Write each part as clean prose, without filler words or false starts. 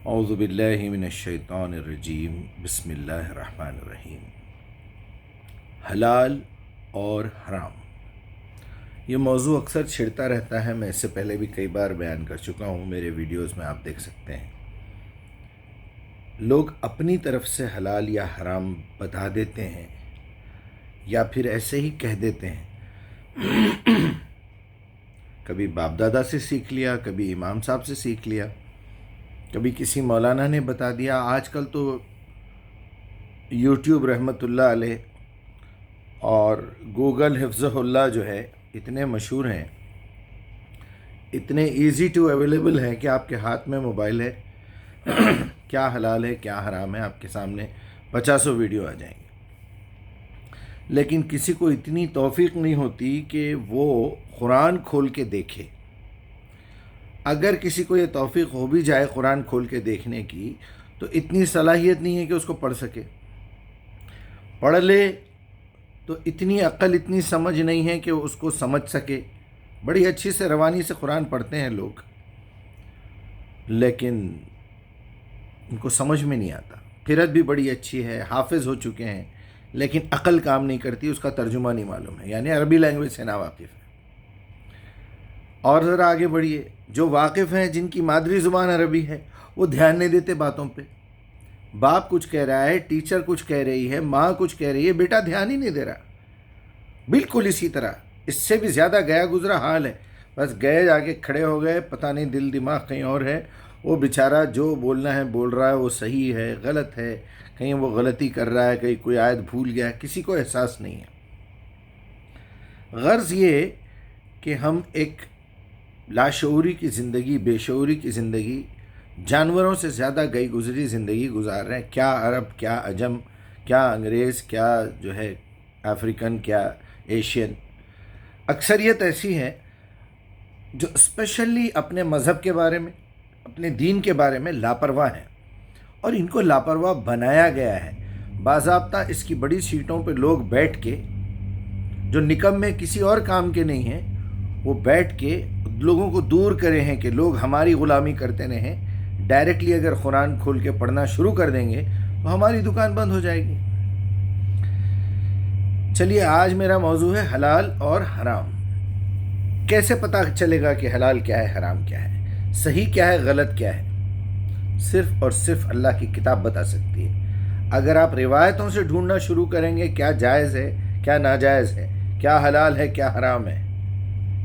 اعوذ باللہ من الشیطان الرجیم بسم اللہ الرحمن الرحیم۔ حلال اور حرام، یہ موضوع اکثر چھڑتا رہتا ہے۔ میں اس سے پہلے بھی کئی بار بیان کر چکا ہوں، میرے ویڈیوز میں آپ دیکھ سکتے ہیں۔ لوگ اپنی طرف سے حلال یا حرام بتا دیتے ہیں یا پھر ایسے ہی کہہ دیتے ہیں۔ کبھی باپ دادا سے سیکھ لیا، کبھی امام صاحب سے سیکھ لیا، کبھی کسی مولانا نے بتا دیا۔ آج کل تو یوٹیوب رحمۃ اللہ علیہ اور گوگل حفظہ اللہ جو ہے اتنے مشہور ہیں، اتنے ایزی ٹو اویلیبل ہیں کہ آپ کے ہاتھ میں موبائل ہے، کیا حلال ہے کیا حرام ہے آپ کے سامنے 50 ویڈیو آ جائیں گے۔ لیکن کسی کو اتنی توفیق نہیں ہوتی کہ وہ قرآن کھول کے دیکھے۔ اگر کسی کو یہ توفیق ہو بھی جائے قرآن کھول کے دیکھنے کی، تو اتنی صلاحیت نہیں ہے کہ اس کو پڑھ سکے۔ پڑھ لے تو اتنی عقل، اتنی سمجھ نہیں ہے کہ اس کو سمجھ سکے۔ بڑی اچھی سے روانی سے قرآن پڑھتے ہیں لوگ، لیکن ان کو سمجھ میں نہیں آتا۔ قرأت بھی بڑی اچھی ہے، حافظ ہو چکے ہیں، لیکن عقل کام نہیں کرتی، اس کا ترجمہ نہیں معلوم ہے، یعنی عربی لینگویج سے ناواقف ہے۔ اور ذرا آگے بڑھیے، جو واقف ہیں، جن کی مادری زبان عربی ہے، وہ دھیان نہیں دیتے باتوں پہ۔ باپ کچھ کہہ رہا ہے، ٹیچر کچھ کہہ رہی ہے، ماں کچھ کہہ رہی ہے، بیٹا دھیان ہی نہیں دے رہا۔ بالکل اسی طرح، اس سے بھی زیادہ گیا گزرا حال ہے۔ بس گئے، جا کے کھڑے ہو گئے، پتہ نہیں دل دماغ کہیں اور ہے۔ وہ بیچارہ جو بولنا ہے بول رہا ہے، وہ صحیح ہے غلط ہے، کہیں وہ غلطی کر رہا ہے، کہیں کوئی آیت بھول گیا ہے، کسی کو احساس نہیں ہے۔ غرض یہ کہ ہم ایک لاشعوری کی زندگی، بے شعوری کی زندگی، جانوروں سے زیادہ گئی گزری زندگی گزار رہے ہیں۔ کیا عرب، کیا عجم، کیا انگریز، کیا جو ہے افریقن، کیا ایشین۔ اکثریت ایسی ہے جو اسپیشلی اپنے مذہب کے بارے میں، اپنے دین کے بارے میں لاپرواہ ہیں، اور ان کو لاپرواہ بنایا گیا ہے باضابطہ۔ اس کی بڑی سیٹوں پہ لوگ بیٹھ کے، جو نکمے کسی اور کام کے نہیں ہیں، وہ بیٹھ کے لوگوں کو دور کرے ہیں کہ لوگ ہماری غلامی کرتے رہیں۔ ڈائریکٹلی اگر قرآن کھول کے پڑھنا شروع کر دیں گے تو ہماری دکان بند ہو جائے گی۔ چلیے، آج میرا موضوع ہے حلال اور حرام۔ کیسے پتہ چلے گا کہ حلال کیا ہے، حرام کیا ہے، صحیح کیا ہے، غلط کیا ہے؟ صرف اور صرف اللہ کی کتاب بتا سکتی ہے۔ اگر آپ روایتوں سے ڈھونڈنا شروع کریں گے کیا جائز ہے کیا ناجائز ہے، کیا حلال ہے کیا حرام ہے،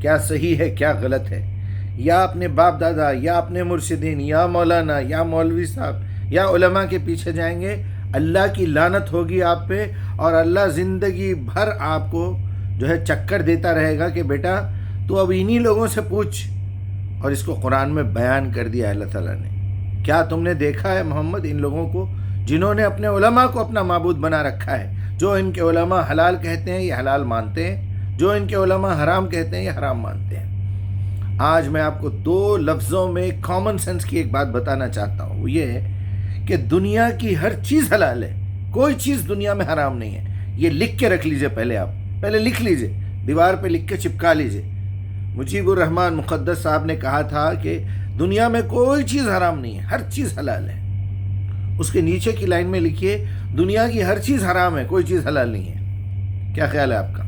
کیا صحیح ہے کیا غلط ہے، یا اپنے باپ دادا یا اپنے مرشدین یا مولانا یا مولوی صاحب یا علماء کے پیچھے جائیں گے، اللہ کی لعنت ہوگی آپ پہ، اور اللہ زندگی بھر آپ کو جو ہے چکر دیتا رہے گا کہ بیٹا تو اب انہی لوگوں سے پوچھ۔ اور اس کو قرآن میں بیان کر دیا اللہ تعالیٰ نے۔ کیا تم نے دیکھا ہے محمد ان لوگوں کو جنہوں نے اپنے علماء کو اپنا معبود بنا رکھا ہے؟ جو ان کے علماء حلال کہتے ہیں یہ حلال مانتے ہیں، جو ان کے علماء حرام کہتے ہیں یہ حرام مانتے ہیں۔ آج میں آپ کو 2 لفظوں میں کامن سینس کی ایک بات بتانا چاہتا ہوں، وہ یہ ہے کہ دنیا کی ہر چیز حلال ہے، کوئی چیز دنیا میں حرام نہیں ہے۔ یہ لکھ کے رکھ لیجئے، پہلے لکھ لیجئے، دیوار پہ لکھ کے چپکا لیجئے۔ مجیب الرحمن مقدس صاحب نے کہا تھا کہ دنیا میں کوئی چیز حرام نہیں ہے، ہر چیز حلال ہے۔ اس کے نیچے کی لائن میں لکھیے، دنیا کی ہر چیز حرام ہے، کوئی چیز حلال نہیں ہے۔ کیا خیال ہے آپ کا؟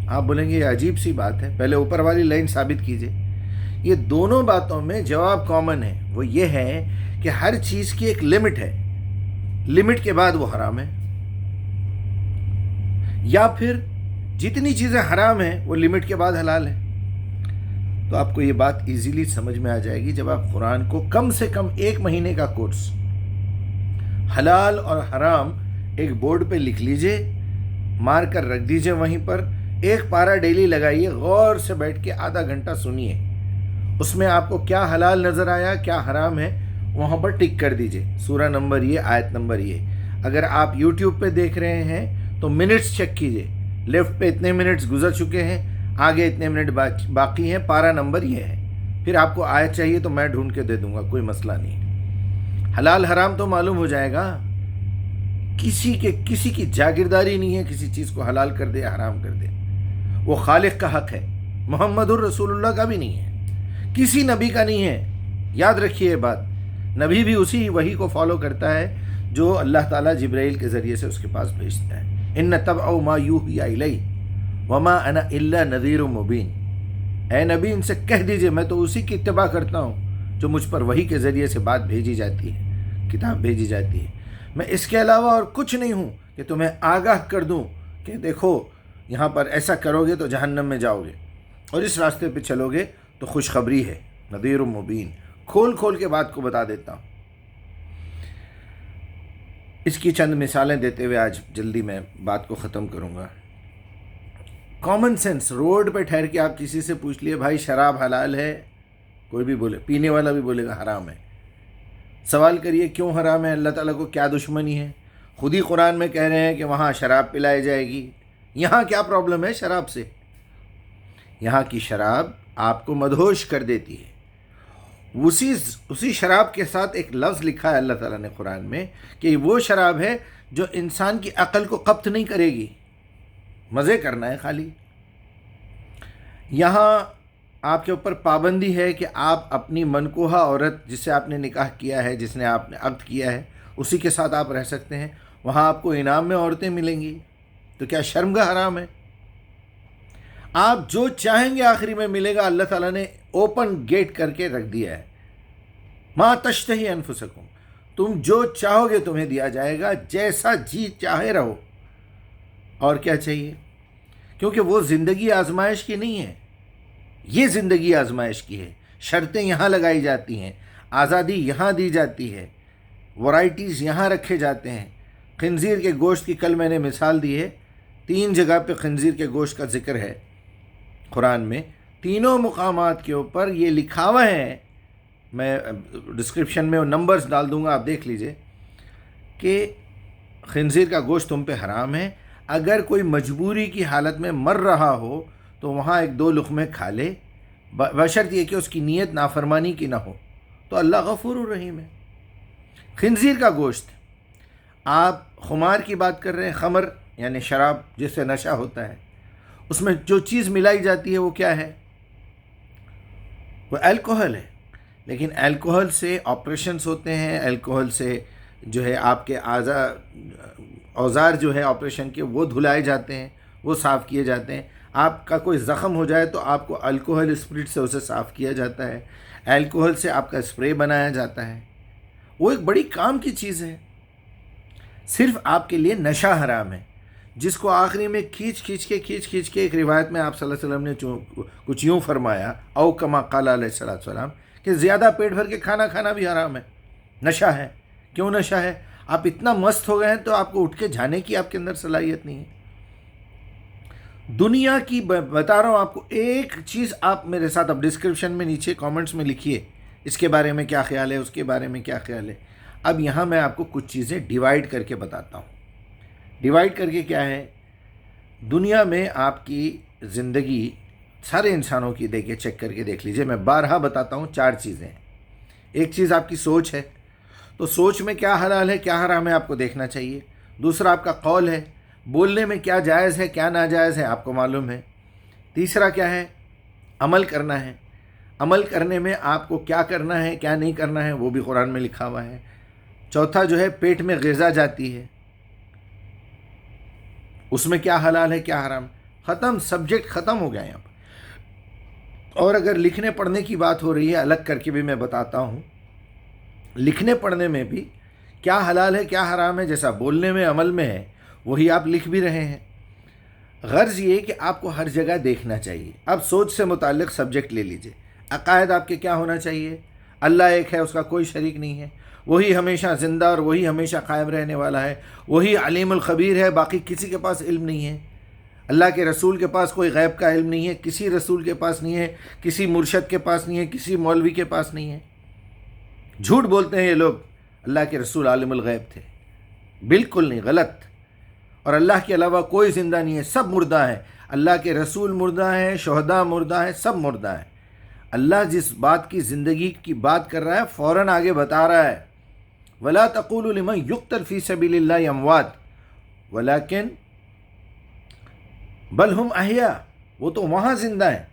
آپ بولیں گے یہ عجیب سی بات ہے، پہلے اوپر والی لائن ثابت کیجئے۔ یہ دونوں باتوں میں جواب کامن ہے، وہ یہ ہے کہ ہر چیز کی ایک لمٹ ہے، لمٹ کے بعد وہ حرام ہے، یا پھر جتنی چیزیں حرام ہیں وہ لمٹ کے بعد حلال ہیں۔ تو آپ کو یہ بات ایزیلی سمجھ میں آ جائے گی جب آپ قرآن کو کم سے کم 1 مہینے کا کورس حلال اور حرام ایک بورڈ پہ لکھ لیجئے، مار کر رکھ دیجئے وہیں پر، 1 پارہ ڈیلی لگائیے، غور سے بیٹھ کے آدھا گھنٹہ سنیے، اس میں آپ کو کیا حلال نظر آیا کیا حرام ہے وہاں پر ٹک کر دیجئے، سورہ نمبر یہ، آیت نمبر یہ۔ اگر آپ یوٹیوب پہ دیکھ رہے ہیں تو منٹس چیک کیجئے، لیفٹ پہ اتنے منٹس گزر چکے ہیں، آگے اتنے منٹ باقی ہیں، پارہ نمبر یہ ہے۔ پھر آپ کو آیت چاہیے تو میں ڈھونڈ کے دے دوں گا، کوئی مسئلہ نہیں۔ حلال حرام تو معلوم ہو جائے گا۔ کسی کی جاگیرداری نہیں ہے کسی چیز کو حلال کر دے حرام کر دے، وہ خالق کا حق ہے، محمد الرسول اللہ کا بھی نہیں ہے، کسی نبی کا نہیں ہے۔ یاد رکھیے یہ بات، نبی بھی اسی وحی کو فالو کرتا ہے جو اللہ تعالیٰ جبرائیل کے ذریعے سے اس کے پاس بھیجتا ہے. ان تبعوا ما یوحی الی وما انا الا نذیر مبین. اے نبی ان سے کہہ دیجئے میں تو اسی کی اتباع کرتا ہوں جو مجھ پر وحی کے ذریعے سے بات بھیجی جاتی ہے، کتاب بھیجی جاتی ہے. میں اس کے علاوہ اور کچھ نہیں ہوں کہ تمہیں آگاہ کر دوں کہ دیکھو یہاں پر ایسا کرو گے تو جہنم میں جاؤ گے، اور اس راستے پہ چلو گے تو خوشخبری ہے. نذیر مبین، کھول کھول کے بات کو بتا دیتا ہوں. اس کی چند مثالیں دیتے ہوئے آج جلدی میں بات کو ختم کروں گا. کامن سینس، روڈ پہ ٹھہر کے آپ کسی سے پوچھ لیے بھائی شراب حلال ہے، کوئی بھی بولے، پینے والا بھی بولے گا حرام ہے. سوال کریے کیوں حرام ہے، اللہ تعالیٰ کو کیا دشمنی ہے؟ خود ہی قرآن میں کہہ رہے ہیں کہ وہاں شراب پلائی جائے گی. یہاں کیا پرابلم ہے شراب سے؟ یہاں کی شراب آپ کو مدہوش کر دیتی ہے. اسی شراب کے ساتھ ایک لفظ لکھا ہے اللہ تعالیٰ نے قرآن میں کہ وہ شراب ہے جو انسان کی عقل کو قبض نہیں کرے گی، مزے کرنا ہے خالی. یہاں آپ کے اوپر پابندی ہے کہ آپ اپنی منکوحہ عورت جس سے آپ نے نکاح کیا ہے، جس نے آپ نے عقد کیا ہے، اسی کے ساتھ آپ رہ سکتے ہیں. وہاں آپ کو انعام میں عورتیں ملیں گی، تو کیا شرمگاہ حرام ہے؟ آپ جو چاہیں گے آخری میں ملے گا. اللہ تعالیٰ نے اوپن گیٹ کر کے رکھ دیا ہے. ما تشتہی انفسکم، تم جو چاہو گے تمہیں دیا جائے گا، جیسا جی چاہے رہو. اور کیا چاہیے؟ کیونکہ وہ زندگی آزمائش کی نہیں ہے، یہ زندگی آزمائش کی ہے. شرطیں یہاں لگائی جاتی ہیں، آزادی یہاں دی جاتی ہے، ورائٹیز یہاں رکھے جاتے ہیں. خنزیر کے گوشت کی کل میں نے مثال دی ہے، 3 جگہ پہ خنزیر کے گوشت کا ذکر ہے قرآن میں. تینوں مقامات کے اوپر یہ لکھا ہوا ہے، میں ڈسکرپشن میں نمبرز ڈال دوں گا، آپ دیکھ لیجئے کہ خنزیر کا گوشت تم پہ حرام ہے. اگر کوئی مجبوری کی حالت میں مر رہا ہو تو وہاں 1-2 لقمے کھا لے، بشرط یہ کہ اس کی نیت نافرمانی کی نہ ہو، تو اللہ غفور الرحیم ہے. خنزیر کا گوشت، آپ خمار کی بات کر رہے ہیں، خمر یعنی شراب جس سے نشہ ہوتا ہے، اس میں جو چیز ملائی جاتی ہے وہ کیا ہے؟ وہ الکوہل ہے. لیکن الکوہل سے آپریشنز ہوتے ہیں، الکوہل سے جو ہے آپ کے اوزار جو ہے آپریشن کے وہ دھلائے جاتے ہیں، وہ صاف کیے جاتے ہیں. آپ کا کوئی زخم ہو جائے تو آپ کو الکوہل اسپرٹ سے اسے صاف کیا جاتا ہے. الکوہل سے آپ کا اسپرے بنایا جاتا ہے. وہ ایک بڑی کام کی چیز ہے. صرف آپ کے لیے نشہ حرام ہے، جس کو آخری میں کھینچ کھینچ کے ایک روایت میں آپ صلی اللہ علیہ وسلم نے کچھ یوں فرمایا، او کما قال علیہ السلام، کہ زیادہ پیٹ بھر کے کھانا کھانا بھی حرام ہے، نشہ ہے. کیوں نشہ ہے؟ آپ اتنا مست ہو گئے ہیں تو آپ کو اٹھ کے جانے کی آپ کے اندر صلاحیت نہیں ہے. دنیا کی بتا رہا ہوں آپ کو ایک چیز. آپ میرے ساتھ اب ڈسکرپشن میں نیچے کامنٹس میں لکھیے اس کے بارے میں کیا خیال ہے، اس کے بارے میں کیا خیال ہے. اب یہاں میں آپ کو کچھ چیزیں ڈیوائیڈ کر کے بتاتا ہوں. ڈیوائیڈ کر کے کیا ہے؟ دنیا میں آپ کی زندگی سارے انسانوں کی دیکھیے، چیک کر کے دیکھ لیجئے. میں بارہا بتاتا ہوں 4 چیزیں. ایک چیز آپ کی سوچ ہے، تو سوچ میں کیا حلال ہے کیا حرام ہے آپ کو دیکھنا چاہیے. دوسرا آپ کا قول ہے، بولنے میں کیا جائز ہے کیا ناجائز ہے آپ کو معلوم ہے. تیسرا کیا ہے؟ عمل کرنا ہے. عمل کرنے میں آپ کو کیا کرنا ہے کیا نہیں کرنا ہے وہ بھی قرآن میں لکھا ہوا ہے. چوتھا جو ہے پیٹ میں غذا جاتی ہے، اس میں کیا حلال ہے کیا حرام. ختم، سبجیکٹ ختم ہو گیا یہاں پر. اور اگر لکھنے پڑھنے کی بات ہو رہی ہے، الگ کر کے بھی میں بتاتا ہوں. لکھنے پڑھنے میں بھی کیا حلال ہے کیا حرام ہے، جیسا بولنے میں عمل میں ہے وہی آپ لکھ بھی رہے ہیں. غرض یہ کہ آپ کو ہر جگہ دیکھنا چاہیے. اب سوچ سے متعلق سبجیکٹ لے لیجئے. عقائد آپ کے کیا ہونا چاہیے؟ اللہ ایک ہے، اس کا کوئی شریک نہیں ہے، وہی ہمیشہ زندہ اور وہی ہمیشہ قائم رہنے والا ہے، وہی علیم الخبیر ہے، باقی کسی کے پاس علم نہیں ہے. اللہ کے رسول کے پاس کوئی غیب کا علم نہیں ہے، کسی رسول کے پاس نہیں ہے، کسی مرشد کے پاس نہیں ہے، کسی مولوی کے پاس نہیں ہے. جھوٹ بولتے ہیں یہ لوگ، اللہ کے رسول عالم الغیب تھے. بالکل نہیں، غلط. اور اللہ کے علاوہ کوئی زندہ نہیں ہے، سب مردہ ہیں. اللہ کے رسول مردہ ہیں، شہداء مردہ ہیں، سب مردہ ہیں. اللہ جس بات کی زندگی کی بات کر رہا ہے فوراً آگے بتا رہا ہے، وَلَا تَقُولُوا لِمَنْ يُقْتَلْ فِي سَبِيلِ اللَّهِ أَمْوَاتٌ وَلَكِنْ بَلْ هُمْ أَحْيَاءٌ، وہ تو وہاں زندہ ہیں،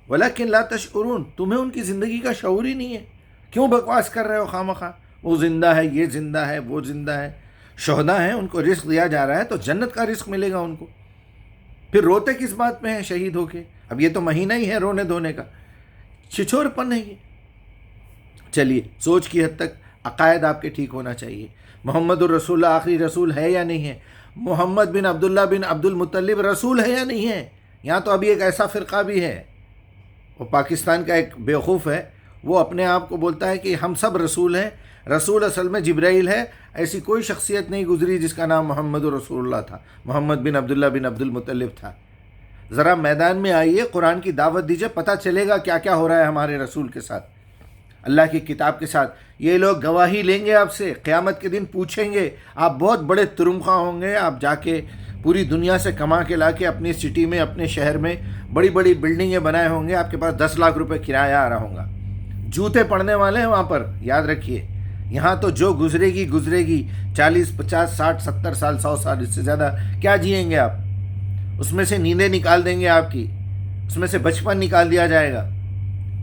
وَلَكِنْ لَا تَشْعُرُونَ، تمہیں ان کی زندگی کا شعور ہی نہیں ہے کیوں بکواس کر رہے ہو خواہ وہ زندہ ہے، یہ زندہ ہے، وہ زندہ ہے، شہداء ہیں، ان کو رزق دیا جا رہا ہے تو جنت کا رزق ملے گا ان کو، پھر روتے کس بات میں ہیں شہید ہو کے؟ اب یہ تو مہینہ ہی ہے رونے دھونے کا، چھچور پن ہے یہ۔ چلیے، سوچ کی حد تک عقائد آپ کے ٹھیک ہونا چاہیے۔ محمد الرسول اللہ آخری رسول ہے یا نہیں ہے؟ محمد بن عبداللہ بن عبد المطلب رسول ہے یا نہیں ہے؟ یہاں تو ابھی ایک ایسا فرقہ بھی ہے، وہ پاکستان کا ایک بیوقوف ہے، وہ اپنے آپ کو بولتا ہے کہ ہم سب رسول ہیں، رسول اصل میں جبرائیل ہے۔ ایسی کوئی شخصیت نہیں گزری جس کا نام محمد رسول اللہ تھا، محمد بن عبداللہ بن عبد المطلب تھا۔ ذرا میدان میں آئیے، قرآن کی دعوت دیجیے، پتہ چلے گا کیا کیا ہو رہا ہے ہمارے رسول کے ساتھ، اللہ کی کتاب کے ساتھ۔ یہ لوگ گواہی لیں گے آپ سے، قیامت کے دن پوچھیں گے، آپ بہت بڑے ترمخواں ہوں گے، آپ جا کے پوری دنیا سے کما کے لا کے اپنی سٹی میں، اپنے شہر میں بڑی بڑی بلڈنگیں بنائے ہوں گے، آپ کے پاس 10 لاکھ روپے کرایہ آ رہا ہوگا، جوتے پڑنے والے ہیں وہاں پر، یاد رکھیے۔ یہاں تو جو گزرے گی 40 50 60 70 سال 100 سال، اس سے زیادہ کیا جئیں گے آپ؟ اس میں سے نیندیں نکال دیں گے آپ کی، اس میں سے بچپن نکال دیا جائے گا۔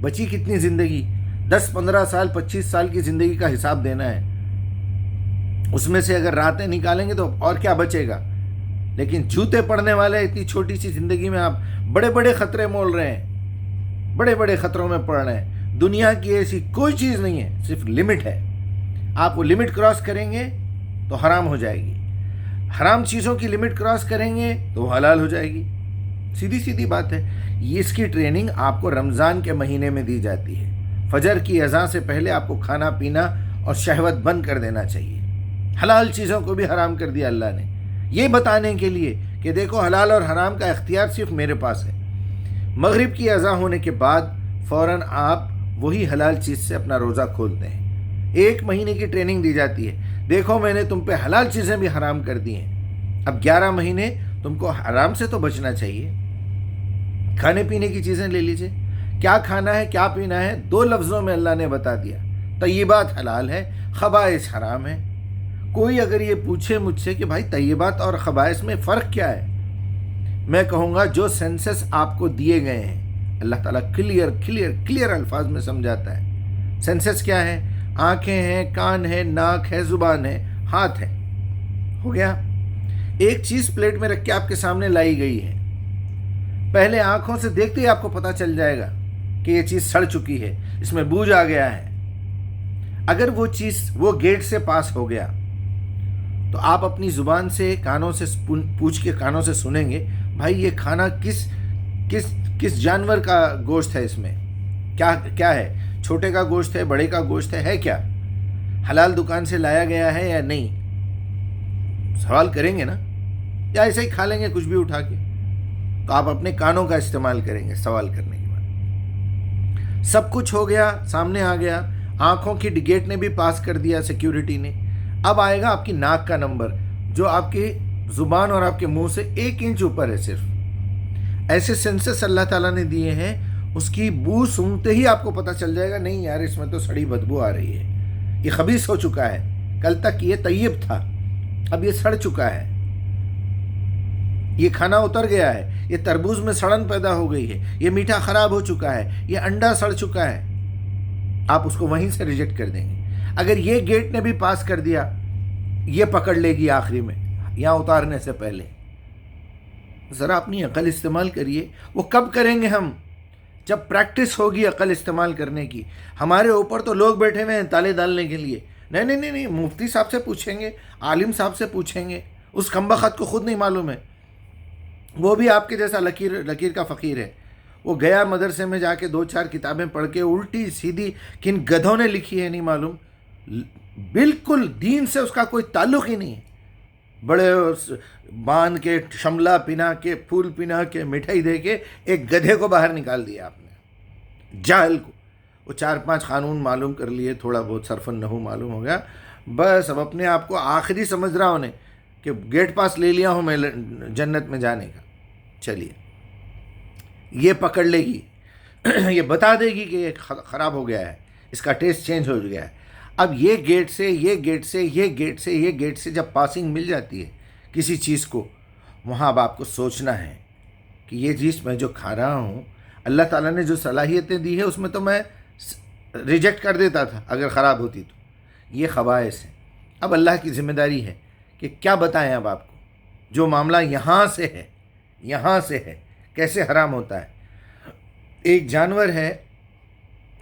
بچی کتنی زندگی؟ 10 15 سال 25 سال کی زندگی کا حساب دینا ہے، اس میں سے اگر راتیں نکالیں گے تو اور کیا بچے گا؟ لیکن جوتے پڑنے والے اتنی چھوٹی سی زندگی میں آپ بڑے بڑے خطرے مول رہے ہیں، بڑے بڑے خطروں میں پڑ رہے ہیں۔ دنیا کی ایسی کوئی چیز نہیں ہے، صرف لمٹ ہے، آپ وہ لمٹ کراس کریں گے تو حرام ہو جائے گی، حرام چیزوں کی لمٹ کراس کریں گے تو وہ حلال ہو جائے گی، سیدھی سیدھی بات ہے۔ اس کی ٹریننگ آپ کو رمضان کے مہینے میں دی جاتی ہے۔ فجر کی اذان سے پہلے آپ کو کھانا پینا اور شہوت بند کر دینا چاہیے، حلال چیزوں کو بھی حرام کر دیا اللہ نے، یہ بتانے کے لیے کہ دیکھو حلال اور حرام کا اختیار صرف میرے پاس ہے۔ مغرب کی اذان ہونے کے بعد فوراً آپ وہی حلال چیز سے اپنا روزہ کھولتے ہیں۔ 1 مہینے کی ٹریننگ دی جاتی ہے، دیکھو میں نے تم پہ حلال چیزیں بھی حرام کر دی ہیں، اب 11 مہینے تم کو حرام سے تو بچنا چاہیے۔ کھانے پینے کی چیزیں لے لیجئے، کیا کھانا ہے کیا پینا ہے 2 لفظوں میں اللہ نے بتا دیا، طیبات حلال ہے، خبائث حرام ہے۔ کوئی اگر یہ پوچھے مجھ سے کہ بھائی طیبات اور خبائث میں فرق کیا ہے، میں کہوں گا جو سینسس آپ کو دیے گئے ہیں، اللہ تعالیٰ کلیئر الفاظ میں سمجھاتا ہے۔ سینسس کیا ہے؟ آنکھیں ہیں، کان ہے، ناک ہے، زبان ہے، ہاتھ ہے، ہو گیا۔ ایک چیز پلیٹ میں رکھ کے آپ کے سامنے لائی گئی ہے، پہلے آنکھوں سے دیکھتے ہی آپ کو پتہ چل جائے گا کہ یہ چیز سڑ چکی ہے، اس میں بوجھ آ گیا ہے۔ اگر وہ چیز وہ گیٹ سے پاس ہو گیا تو آپ اپنی زبان سے، کانوں سے پوچھ کے کانوں سے سنیں گے، بھائی یہ کھانا کس جانور کا گوشت ہے، اس میں کیا ہے، چھوٹے کا گوشت ہے، بڑے کا گوشت ہے کیا، حلال دکان سے لایا گیا ہے یا نہیں، سوال کریں گے نا، یا ایسے ہی کھا لیں گے کچھ بھی اٹھا کے؟ تو آپ اپنے کانوں کا استعمال کریں گے سوال کرنے کے بعد۔ سب کچھ ہو گیا، سامنے آ گیا، آنکھوں کی گیٹ نے بھی پاس کر دیا سیکیورٹی نے، اب آئے گا آپ کی ناک کا نمبر جو آپ کی زبان اور آپ کے منہ سے 1 انچ اوپر ہے صرف۔ ایسے سینسس اللہ تعالیٰ نے دیے ہیں، اس کی بو سونگتے ہی آپ کو پتہ چل جائے گا، نہیں یار اس میں تو سڑی بدبو آ رہی ہے، یہ خبیث ہو چکا ہے، کل تک یہ طیب تھا، اب یہ سڑ چکا ہے، یہ کھانا اتر گیا ہے، یہ تربوز میں سڑن پیدا ہو گئی ہے، یہ میٹھا خراب ہو چکا ہے، یہ انڈا سڑ چکا ہے، آپ اس کو وہیں سے ریجیکٹ کر دیں گے۔ اگر یہ گیٹ نے بھی پاس کر دیا، یہ پکڑ لے گی آخری میں، یہاں اتارنے سے پہلے۔ ذرا اپنی عقل استعمال کریے۔ وہ کب کریں گے ہم؟ جب پریکٹس ہوگی عقل استعمال کرنے کی۔ ہمارے اوپر تو لوگ بیٹھے ہوئے ہیں تالے ڈالنے کے لیے، نہیں، مفتی صاحب سے پوچھیں گے، عالم صاحب سے پوچھیں گے، اس کمبخت کو خود نہیں معلوم ہے، وہ بھی آپ کے جیسا لکیر کا فقیر ہے، وہ گیا مدرسے میں جا کے 2-4 کتابیں پڑھ کے الٹی سیدھی کن گدھوں نے لکھی ہے نہیں معلوم، بالکل دین سے اس کا کوئی تعلق ہی نہیں ہے، بڑے باندھ کے شملہ پنا کے پھول پنا کے مٹھائی دے کے ایک گدھے کو باہر نکال دیا آپ نے، جاہل کو۔ وہ 4-5 قانون معلوم کر لیے، تھوڑا بہت صرف النحو معلوم ہو گیا، بس اب اپنے آپ کو آخری سمجھ رہا ہوں کہ گیٹ پاس لے لیا ہوں میں جنت میں جانے کا۔ چلیے، یہ پکڑ لے گی، یہ بتا دے گی کہ یہ خراب ہو گیا ہے، اس کا ٹیسٹ چینج ہو گیا ہے۔ اب یہ گیٹ سے جب پاسنگ مل جاتی ہے کسی چیز کو، وہاں اب آپ کو سوچنا ہے کہ یہ چیز میں جو کھا رہا ہوں، اللہ تعالیٰ نے جو صلاحیتیں دی ہے اس میں تو میں ریجیکٹ کر دیتا تھا اگر خراب ہوتی تو. یہ خبائث ہیں. اب اللہ کی ذمہ داری ہے کہ کیا بتائیں اب آپ کو. جو معاملہ یہاں سے ہے کیسے حرام ہوتا ہے. ایک جانور ہے،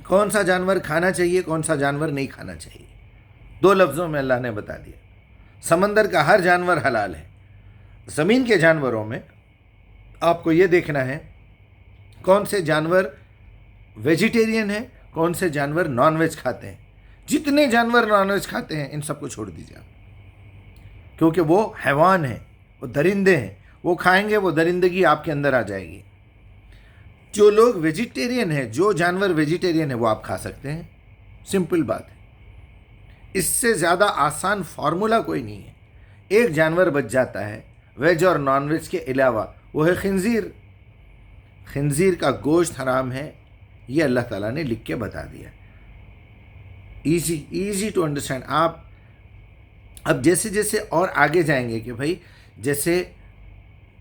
کون سا جانور کھانا چاہیے کون سا جانور نہیں کھانا چاہیے، 2 لفظوں میں اللہ نے بتا دیا. سمندر کا ہر جانور حلال ہے. زمین کے جانوروں میں آپ کو یہ دیکھنا ہے کون سے جانور ویجیٹیرین ہیں، کون سے جانور نان ویج کھاتے ہیں. جتنے جانور نان ویج کھاتے ہیں ان سب کو چھوڑ دیجیے آپ، کیونکہ وہ حیوان ہیں، وہ درندے ہیں. وہ کھائیں گے وہ درندگی آپ کے اندر آ جائے گی. جو لوگ ویجیٹیرین ہیں، جو جانور ویجیٹیرین ہیں وہ آپ کھا سکتے ہیں. سمپل بات ہے. اس سے زیادہ آسان فارمولا کوئی نہیں ہے. ایک جانور بچ جاتا ہے ویج اور نان ویج کے علاوہ، وہ ہے خنزیر. خنزیر کا گوشت حرام ہے، یہ اللہ تعالیٰ نے لکھ کے بتا دیا. Easy to understand. آپ اب جیسے جیسے اور آگے جائیں گے کہ بھائی جیسے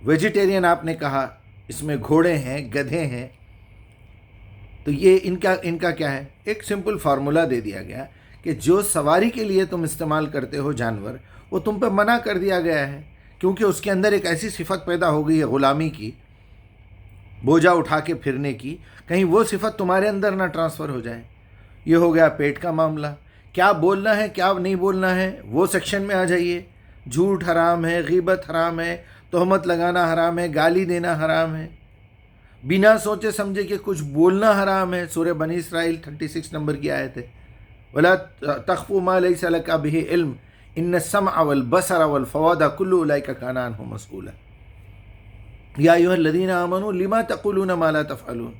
ویجیٹیرین آپ نے کہا، اس میں گھوڑے ہیں، گدھے ہیں، تو یہ ان کا کیا ہے. ایک سمپل فارمولا دے دیا گیا کہ جو سواری کے لیے تم استعمال کرتے ہو جانور، وہ تم پہ منع کر دیا گیا ہے، کیونکہ اس کے اندر ایک ایسی صفت پیدا ہو گئی ہے غلامی کی، بوجھا اٹھا کے پھرنے کی. کہیں وہ صفت تمہارے اندر نہ ٹرانسفر ہو جائے. یہ ہو گیا پیٹ کا معاملہ. کیا بولنا ہے کیا نہیں بولنا ہے وہ سیکشن میں آ جائیے. جھوٹ حرام ہے، غیبت حرام ہے، تہمت لگانا حرام ہے، گالی دینا حرام ہے، بنا سوچے سمجھے کہ کچھ بولنا حرام ہے. سورہ بنی اسرائیل 36 نمبر کی آیت ہے. وَلَا تَخْفُ مَا لَيْسَ لَكَ بِهِ عِلْمٌ إِنَّ السَّمْعَ وَالْبَصَرَ وَالْفُؤَادَ كُلُّ أُولَئِكَ كَانَ عَنْهُ مَسْئُولًا. یا ایھا الذین آمنوا لما تقولون ما لا تفعلون.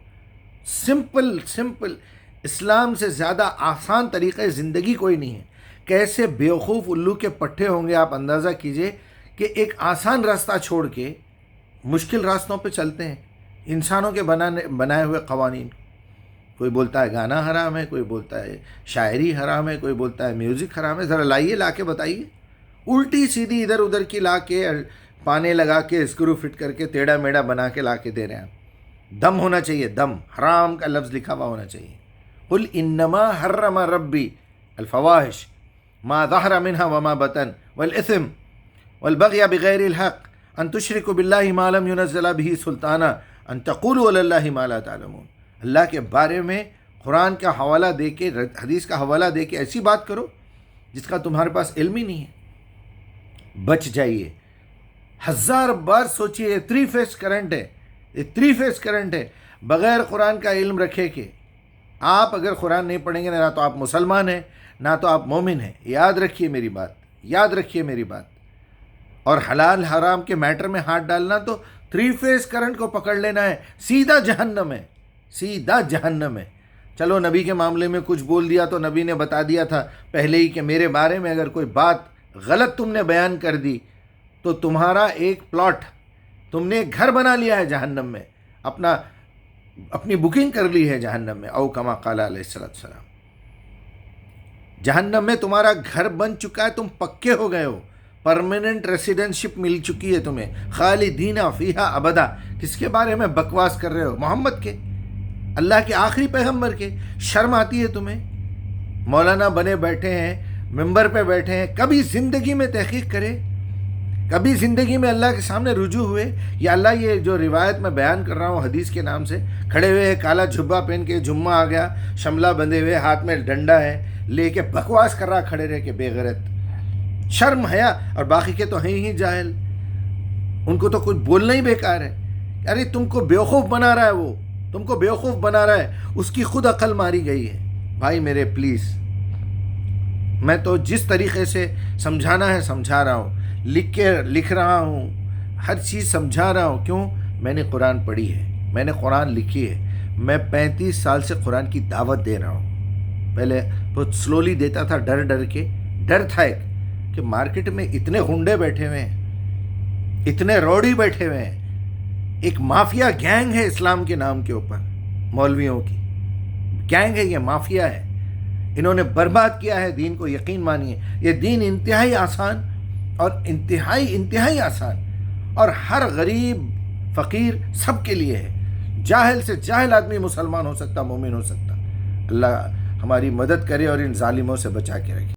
سمپل. اسلام سے زیادہ آسان طریقے زندگی کوئی نہیں ہے. کیسے بیوقوف الو کے پٹھے ہوں گے آپ اندازہ کیجئے کہ ایک آسان راستہ چھوڑ کے مشکل راستوں پہ چلتے ہیں. انسانوں کے بنائے ہوئے قوانین. کوئی بولتا ہے گانا حرام ہے، کوئی بولتا ہے شاعری حرام ہے، کوئی بولتا ہے میوزک حرام ہے. ذرا لائیے، لا کے بتائیے. الٹی سیدھی ادھر ادھر کی لا کے پانے لگا کے اسکرو فٹ کر کے ٹیڑھا میڑھا بنا کے لا کے دے رہے ہیں. دم ہونا چاہیے، دم. حرام کا لفظ لکھا ہوا ہونا چاہیے. قل انما حرم ربی الفواحش ما ظہر منها وما بطن والاثم والبغی بغیر الحق ان تشرکوا باللہ ما لم ينزل به سلطانا ان تقولوا علی اللہ ما لا تعلمون. اللہ کے بارے میں قرآن کا حوالہ دے کے، حدیث کا حوالہ دے کے ایسی بات کرو جس کا تمہارے پاس علم ہی نہیں ہے. بچ جائیے. 1000 بار سوچئے. یہ 3 فیز کرنٹ ہے، یہ 3 فیز کرنٹ ہے. بغیر قرآن کا علم رکھے کہ آپ اگر قرآن نہیں پڑھیں گے نہ تو آپ مسلمان ہیں نہ تو آپ مومن ہیں. یاد رکھیے میری بات. اور حلال حرام کے میٹر میں ہاتھ ڈالنا تو 3 فیز کرنٹ کو پکڑ لینا ہے. سیدھا جہنم ہے. چلو نبی کے معاملے میں کچھ بول دیا تو نبی نے بتا دیا تھا پہلے ہی کہ میرے بارے میں اگر کوئی بات غلط تم نے بیان کر دی تو تمہارا ایک پلاٹ، تم نے ایک گھر بنا لیا ہے جہنم میں، اپنی بکنگ کر لی ہے جہنم میں. او کما قال علیہ السلام. جہنم میں تمہارا گھر بن چکا ہے، تم پکے ہو گئے ہو. پرماننٹ ریسیڈنشپ مل چکی ہے تمہیں. خالدین فیہا ابدا. کس کے بارے میں بکواس کر رہے ہو؟ محمد کے، اللہ کے آخری پیغمبر کے. شرم آتی ہے تمہیں؟ مولانا بنے بیٹھے ہیں، ممبر پہ بیٹھے ہیں. کبھی زندگی میں تحقیق کرے؟ کبھی زندگی میں اللہ کے سامنے رجوع ہوئے؟ یا اللہ یہ جو روایت میں بیان کر رہا ہوں حدیث کے نام سے، کھڑے ہوئے کالا جھبا پہن کے، جمعہ آ گیا، شملہ بندھے ہوئے، ہاتھ میں ڈنڈا ہے، لے کے بکواس کر رہا کھڑے رہ کے بے غیرت. شرم حیا. اور باقی کے تو ہیں ہی جاہل، ان کو تو کچھ بولنا ہی بیکار ہے. ارے تم کو بیوقوف بنا رہا ہے، وہ تم کو بیوقوف بنا رہا ہے. اس کی خود عقل ماری گئی ہے. بھائی میرے پلیز، میں تو جس طریقے سے سمجھانا ہے سمجھا رہا ہوں، لکھ رہا ہوں، ہر چیز سمجھا رہا ہوں. کیوں؟ میں نے قرآن پڑھی ہے، میں نے قرآن لکھی ہے. میں 35 سال سے قرآن کی دعوت دے رہا ہوں. پہلے بہت سلولی دیتا تھا، ڈر کے. ڈر تھا ایک کہ مارکیٹ میں اتنے غنڈے بیٹھے ہوئے ہیں، اتنے روڑی بیٹھے ہوئے ہیں. ایک مافیا گینگ ہے اسلام کے نام کے اوپر، مولویوں کی گینگ ہے، یہ مافیا ہے. انہوں نے برباد کیا ہے دین کو. یقین مانیے یہ دین انتہائی آسان اور انتہائی آسان، اور ہر غریب فقیر سب کے لیے ہے. جاہل سے جاہل آدمی مسلمان ہو سکتا، مومن ہو سکتا. اللہ ہماری مدد کرے اور ان ظالموں سے بچا کے رکھے.